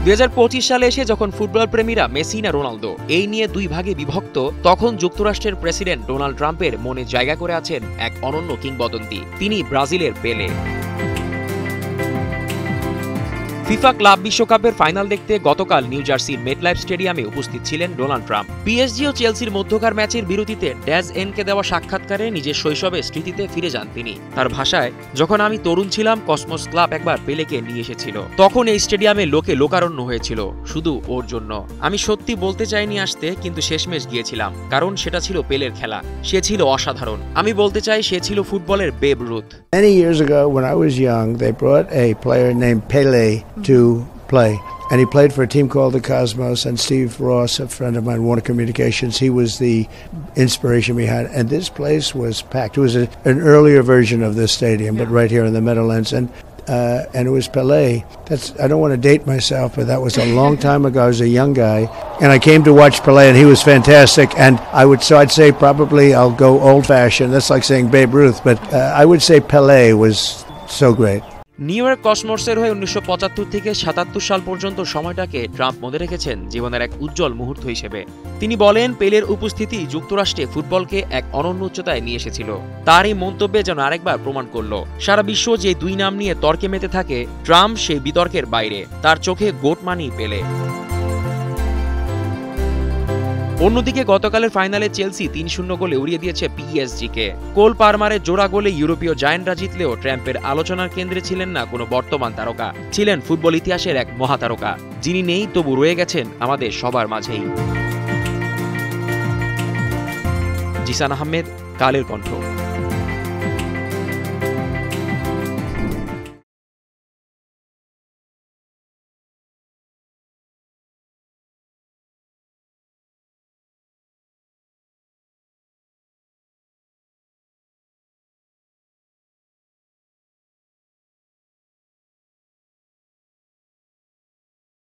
2025 সালে এসে যখন ফুটবল প্রেমীরা মেসি না রোনালদো এই নিয়ে দুই ভাগে বিভক্ত, তখন যুক্তরাষ্ট্রের প্রেসিডেন্ট ডোনাল্ড ট্রাম্পের মনে জায়গা করে আছেন এক অনন্য কিংবদন্তি, তিনি ব্রাজিলের পেলে। ফিফা ক্লাব বিশ্বকাপের ফাইনাল দেখতে গতকাল নিউ জার্সির মেটলাইফ স্টেডিয়ামে উপস্থিত ছিলেন ডোনাল্ড ট্রাম্প। পিএসজি ও চেলসির মধ্যকার ম্যাচের বিরতিতে ড্যাজ এনকে দেওয়া সাক্ষাৎকারে নিজের শৈশবের স্মৃতিতে ফিরে যান তিনি। তার ভাষায়, যখন আমি তরুণ ছিলাম কসমোস ক্লাব একবার পেলেকে নিয়ে এসেছিল, তখন এই স্টেডিয়ামে লোকে লোকারণ্য হয়েছিল শুধু ওর জন্য। আমি সত্যি বলতে চাইনি আসতে, কিন্তু শেষমেশ গিয়েছিলাম, কারণ সেটা ছিল পেলের খেলা। সে ছিল অসাধারণ। আমি বলতে চাই সে ছিল ফুটবলের babe Ruth. Many years ago when I was young, they brought a player named Pele to play. And he played for a team called the Cosmos, and Steve Ross, a friend of mine, Warner Communications, he was the inspiration behind it. And this place was packed. It was an earlier version of this stadium, but right here in the Meadowlands. And it was Pele. I don't want to date myself, but that was a long time ago. I was a young guy, and I came to watch Pele, and he was fantastic. And I'd say probably I'll go old-fashioned. That's like saying Babe Ruth, but I would say Pele was so great. New York কসমোসের হয়ে 1975 থেকে 77 সাল পর্যন্ত সময়টাকে Trump মনে রেখেছেন জীবনের এক উজ্জ্বল মুহূর্ত হিসেবে। তিনি বলেন, পেলের উপস্থিতি যুক্তরাষ্ট্রে ফুটবলকে এক অনন্য উচ্চতায় নিয়ে এসেছিল। তার এই মন্তব্যে যেন আরেকবার প্রমাণ করল, সারা বিশ্ব যে দুই নাম নিয়ে তর্কে মেতে থাকে, ট্রাম্প সেই বিতর্কের বাইরে। তার চোখে গোট মানি পেলে। অন্যদিকে গতকালের ফাইনালে চেলসি 3-0 গোলে উড়িয়ে দিয়েছে পিএসজিকে। কোল পারমারের জোড়া গোলে ইউরোপীয় জায়ান্টরা জিতলেও ট্রাম্পের আলোচনার কেন্দ্রে ছিলেন না কোনো বর্তমান তারকা, ছিলেন ফুটবল ইতিহাসের এক মহাতারকা, যিনি নেই তবু রয়ে গেছেন আমাদের সবার মাঝেই। জিসান আহমেদ, কালের কণ্ঠ।